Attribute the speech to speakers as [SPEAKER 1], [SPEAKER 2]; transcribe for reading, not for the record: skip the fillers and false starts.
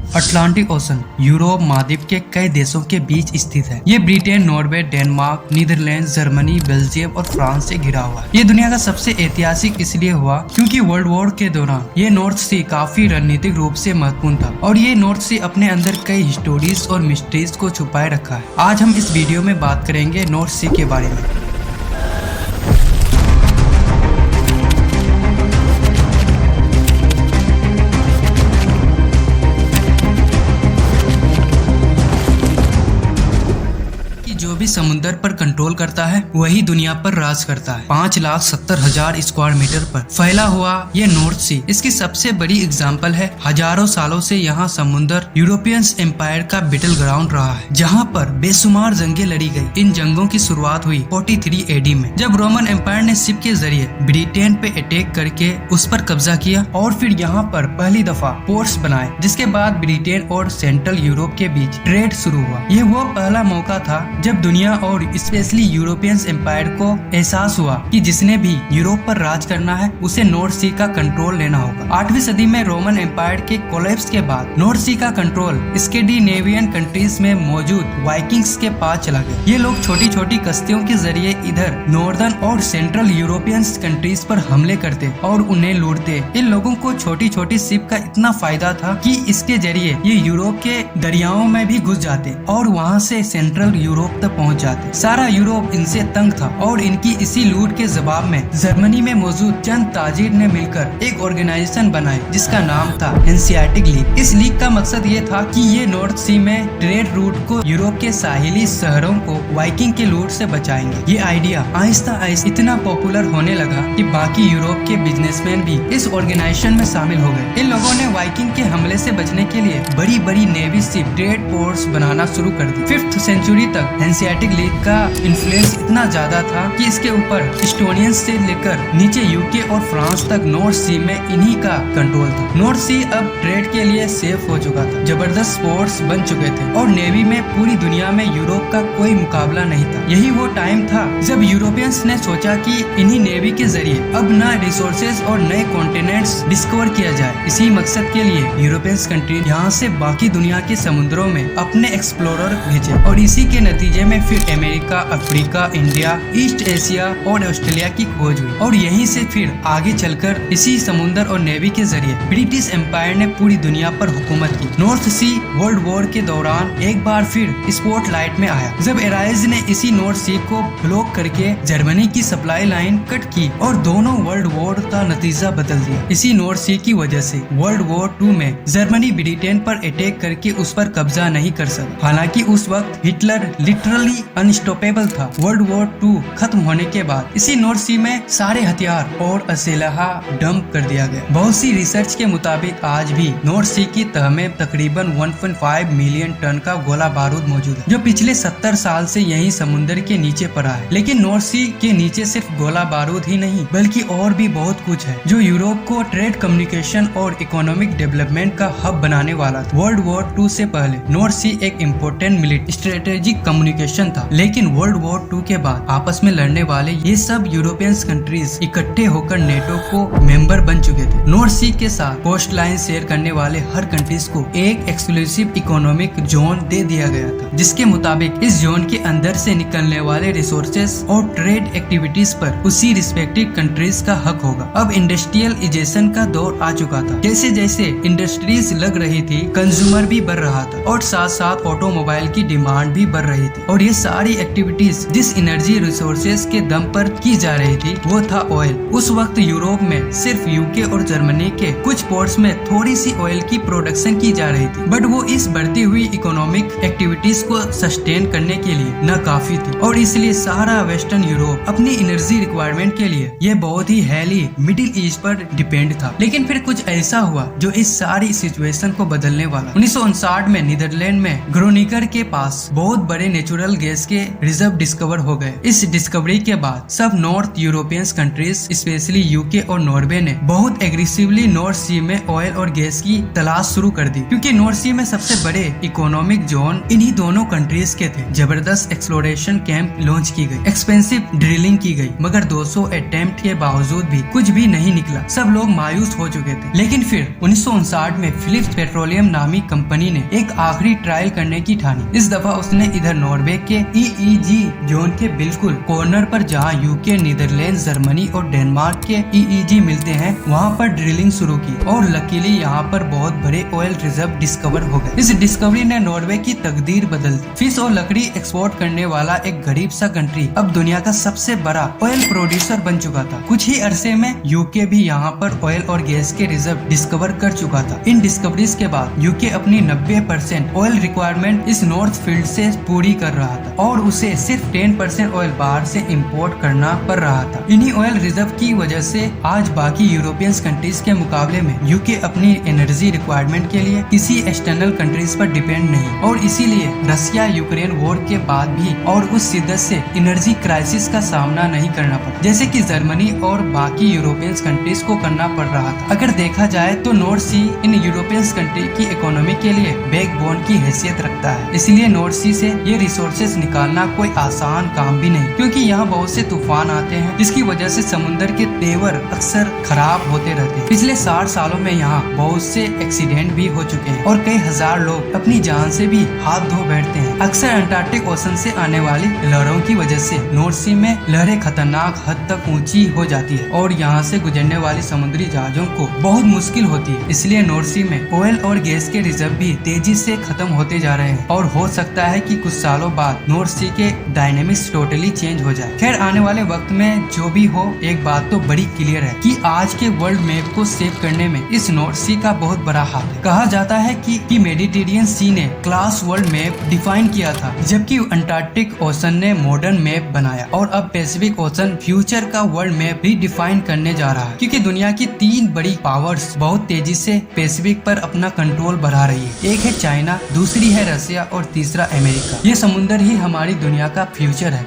[SPEAKER 1] Atlantic ocean Europe महाद्वीप के कई देशों के बीच स्थित है। ये Britain, Norway, Denmark, Netherland, Germany, Belgium और फ्रांस से घिरा हुआ है। ये दुनिया का सबसे ऐतिहासिक इसलिए हुआ क्योंकि वर्ल्ड वॉर के दौरान ये नॉर्थ सी काफी रणनीतिक रूप से महत्वपूर्ण था और ये नॉर्थ सी अपने अंदर कई हिस्टोरीज और मिस्ट्रीज को छुपाए रखा है। आज हम इस वीडियो में बात करेंगे नॉर्थ सी के बारे में। जो भी समुद्र पर कंट्रोल करता है वही दुनिया पर राज करता है। 5,70,000 स्क्वायर मीटर पर फैला हुआ ये नॉर्थ सी इसकी सबसे बड़ी एग्जाम्पल है। हजारों सालों से यहाँ समुद्र यूरोपियंस एम्पायर का बैटल ग्राउंड रहा है, जहाँ पर बेशुमार जंगें लड़ी गई। इन जंगों की शुरुआत हुई 43 AD में, जब रोमन एम्पायर ने शिप के जरिए ब्रिटेन पे अटैक करके उस पर कब्जा किया और फिर यहाँ पर पहली दफा पोर्ट्स बनाए, जिसके बाद ब्रिटेन और सेंट्रल यूरोप के बीच ट्रेड शुरू हुआ। ये वो पहला मौका था जब दुनिया और स्पेशली यूरोपियंस एम्पायर को एहसास हुआ कि जिसने भी यूरोप पर राज करना है उसे नॉर्थ सी का कंट्रोल लेना होगा। 8वीं सदी में रोमन एम्पायर के कोलैप्स के बाद नॉर्थ सी का कंट्रोल स्कैंडिनेवियन कंट्रीज में मौजूद वाइकिंग्स के पास चला गया। ये लोग छोटी छोटी कश्तियों के जरिए इधर नॉर्दर्न और सेंट्रल यूरोपियंस कंट्रीज पर हमले करते और उन्हें लूटते। इन लोगों को छोटी छोटी शिप का इतना फायदा था कि इसके जरिए ये यूरोप के दरियाओं में भी घुस जाते और वहाँ से सेंट्रल यूरोप तक पहुंच जाते। सारा यूरोप इनसे तंग था और इनकी इसी लूट के जवाब में जर्मनी में मौजूद चंद ताजिर ने मिलकर एक ऑर्गेनाइजेशन बनाई जिसका नाम था हैंसियाटिक लीग। इस लीग का मकसद ये था कि ये नॉर्थ सी में ट्रेड रूट को यूरोप के साहिली शहरों को वाइकिंग के लूट से बचाएंगे। ये आइडिया आहिस्ता आहिस्ता इतना पॉपुलर होने लगा कि बाकी यूरोप के बिजनेसमैन भी इस ऑर्गेनाइजेशन में शामिल हो गए। इन लोगों ने वाइकिंग के हमले से बचने के लिए बड़ी बड़ी नेवी शिप ट्रेड पोर्ट्स बनाना शुरू कर दी। 5th सेंचुरी तक हैंसियाटिक लीग का इन्फ्लुएंस इतना ज्यादा था कि इसके ऊपर एस्टोनियंस से लेकर नीचे यूके और फ्रांस तक नॉर्थ सी में इन्हीं का कंट्रोल था। नॉर्थ सी अब ट्रेड के लिए सेफ हो चुका था, जबरदस्त पोर्ट्स बन चुके थे और नेवी में पूरी दुनिया में यूरोप का कोई मुकाबला नहीं था। यही वो टाइम था जब यूरोपियंस ने सोचा कि इन्हीं नेवी के जरिए अब नए रिसोर्सेज और नए कॉन्टिनेंट्स डिस्कवर किया जाए। इसी मकसद के लिए यूरोपियंस कंट्री यहाँ से बाकी दुनिया के समुद्रों में अपने एक्सप्लोरर भेजे और इसी के नतीजे में फिर America, Africa, India, east Asia और ऑस्ट्रेलिया की खोज हुई और यहीं से फिर आगे चलकर इसी समुद्र और नेवी के जरिए ब्रिटिश एम्पायर ने पूरी दुनिया पर हुकूमत की। नॉर्थ सी वर्ल्ड वॉर के दौरान एक बार फिर स्पॉटलाइट में आया जब एराइज ने इसी नॉर्थ सी को ब्लॉक करके जर्मनी की सप्लाई लाइन कट की और दोनों वर्ल्ड वॉर का नतीजा बदल दिया। इसी नॉर्थ सी की वजह से वर्ल्ड वॉर 2 में जर्मनी ब्रिटेन पर अटैक करके उस पर कब्जा नहीं कर सका। हालांकि उस वक्त हिटलर लिटरली अनस्टॉपेबल था। वर्ल्ड वॉर 2 खत्म होने के बाद इसी नॉर्थ सी में सारे हथियार और असलहा डंप कर दिया गया। बहुत सी रिसर्च के मुताबिक आज भी नॉर्थ सी की तह में तकरीबन 1.5 मिलियन टन का गोला बारूद मौजूद है, जो पिछले 70 साल से यही समुद्र के नीचे पड़ा है। लेकिन नॉर्थ सी के नीचे सिर्फ गोला बारूद ही नहीं बल्कि और भी बहुत कुछ है जो यूरोप को ट्रेड, कम्युनिकेशन और इकोनॉमिक डेवलपमेंट का हब बनाने वाला था। वर्ल्ड वॉर 2 से पहले नॉर्थ सी एक इम्पोर्टेंट मिलिट्री स्ट्रेटेजिक कम्युनिकेशन था, लेकिन वर्ल्ड वॉर 2 के बाद आपस में लड़ने वाले ये सब यूरोपियंस कंट्रीज इकट्ठे होकर नेटो को मेंबर बन चुके थे। नॉर्थ सी के साथ कोस्ट लाइन शेयर करने वाले हर कंट्रीज को एक एक्सक्लूसिव इकोनॉमिक जोन दे दिया गया था, जिसके मुताबिक इस जोन के अंदर से निकलने वाले रिसोर्सेज और ट्रेड एक्टिविटीज पर उसी रिस्पेक्टिव कंट्रीज का हक होगा। अब इंडस्ट्रियलाइजेशन का दौर आ चुका था। जैसे जैसे इंडस्ट्रीज लग रही थी, कंज्यूमर भी बढ़ रहा था और साथ साथ ऑटोमोबाइल की डिमांड भी बढ़ रही थी और ये सारी एक्टिविटीज जिस एनर्जी रिसोर्सेज के दम पर की जा रही थी वो था ऑयल। उस वक्त यूरोप में सिर्फ यूके और जर्मनी के कुछ पोर्ट्स में थोड़ी सी ऑयल की प्रोडक्शन की जा रही थी, बट वो इस बढ़ती हुई इकोनॉमिक एक्टिविटीज को सस्टेन करने के लिए न काफी थी और इसलिए सारा वेस्टर्न यूरोप अपनी एनर्जी रिक्वायरमेंट के लिए ये बहुत ही हैली मिडिल ईस्ट पर डिपेंड था। लेकिन फिर कुछ ऐसा हुआ जो इस सारी सिचुएशन को बदलने वाला। 1959 में नीदरलैंड में ग्रोनिकर के पास बहुत बड़े नेचुरल ऑयल गैस के रिजर्व डिस्कवर हो गए। इस डिस्कवरी के बाद सब north European countries specially UK और नॉर्वे ने बहुत एग्रेसिवली नॉर्थ सी में ऑयल और गैस की तलाश शुरू कर दी, क्योंकि नॉर्थ सी में सबसे बड़े इकोनॉमिक जोन इन्हीं दोनों कंट्रीज के थे। जबरदस्त एक्सप्लोरेशन कैंप लॉन्च की गई, एक्सपेंसिव ड्रिलिंग की गई, मगर 200 अटेम्प्ट के बावजूद भी कुछ भी नहीं निकला। सब लोग मायूस हो चुके थे। लेकिन फिर 1959 में फिलिप्स पेट्रोलियम नामी कंपनी ने एक आखिरी ट्रायल करने की ठानी। इस दफा उसने इधर नॉर्वे के EEG जोन के बिल्कुल कॉर्नर पर, जहां यूके, नीदरलैंड, जर्मनी और डेनमार्क के EEG मिलते हैं, वहां पर ड्रिलिंग शुरू की और लकीली यहाँ पर बहुत बड़े ऑयल रिजर्व डिस्कवर हो गए। इस डिस्कवरी ने नॉर्वे की तकदीर बदल दी। फिश और लकड़ी एक्सपोर्ट करने वाला एक गरीब सा कंट्री अब दुनिया का सबसे बड़ा ऑयल प्रोड्यूसर बन चुका था। कुछ ही अरसे में यूके भी यहाँ पर ऑयल और गैस के रिजर्व डिस्कवर कर चुका था। इन डिस्कवरीज के बाद यूके अपनी 90% ऑयल रिक्वायरमेंट इस नॉर्थ फील्ड से पूरी कर रहा था और उसे सिर्फ 10% ऑयल बाहर से इंपोर्ट करना पड़ रहा था। इन्हीं ऑयल रिजर्व की वजह से आज बाकी यूरोपियन कंट्रीज के मुकाबले में यूके अपनी एनर्जी रिक्वायरमेंट के लिए किसी एक्सटर्नल कंट्रीज पर डिपेंड नहीं, और इसीलिए रशिया यूक्रेन वॉर के बाद भी और उस शिद्दत से एनर्जी क्राइसिस का सामना नहीं करना पड़ा जैसे कि जर्मनी और बाकी यूरोपियन कंट्रीज को करना पड़ रहा था। अगर देखा जाए तो North Sea in European country की इकोनॉमी के लिए बैकबोन की हैसियत रखता है। इसलिए नॉर्थ सी से ये रिसोर्सेज निकालना कोई आसान काम भी नहीं, क्योंकि यहाँ बहुत से तूफान आते हैं, जिसकी वजह से समुद्र के तेवर अक्सर खराब होते रहते हैं। पिछले 60 सालों में यहाँ बहुत से एक्सीडेंट भी हो चुके हैं और कई हजार लोग अपनी जान से भी हाथ धो बैठते हैं। अक्सर अंटार्कटिक ओशन से आने वाली लहरों की वजह से नॉर्थ सी में लहरें खतरनाक हद तक ऊंची हो जाती है और यहाँ से गुजरने वाली समुद्री जहाजों को बहुत मुश्किल होती है। इसलिए नॉर्थ सी में ऑयल और गैस के रिजर्व भी तेजी से खत्म होते जा रहे हैं और हो सकता है कि कुछ सालों बाद नॉर्थ सी के डायनेमिक्स टोटली चेंज हो जाए। खैर, आने वाले वक्त में जो भी हो, एक बात तो बड़ी क्लियर है कि आज के वर्ल्ड मैप को सेव करने में इस नॉर्थ सी का बहुत बड़ा हाथ है। कहा जाता है कि मेडिटेरियन सी ने क्लास वर्ल्ड मैप डिफाइन किया था, जबकि अंटार्कटिक ओशन ने मॉडर्न मैप बनाया और अब पैसिफिक ओशन फ्यूचर का वर्ल्ड मैप भी डिफाइन करने जा रहा है, क्योंकि दुनिया की 3 बड़ी पावर्स बहुत तेजी से पैसिफिक पर अपना कंट्रोल बढ़ा रही है। एक है चाइना, दूसरी है रसिया और तीसरा अमेरिका। ये समुद्र ही हमारी दुनिया का फ्यूचर है।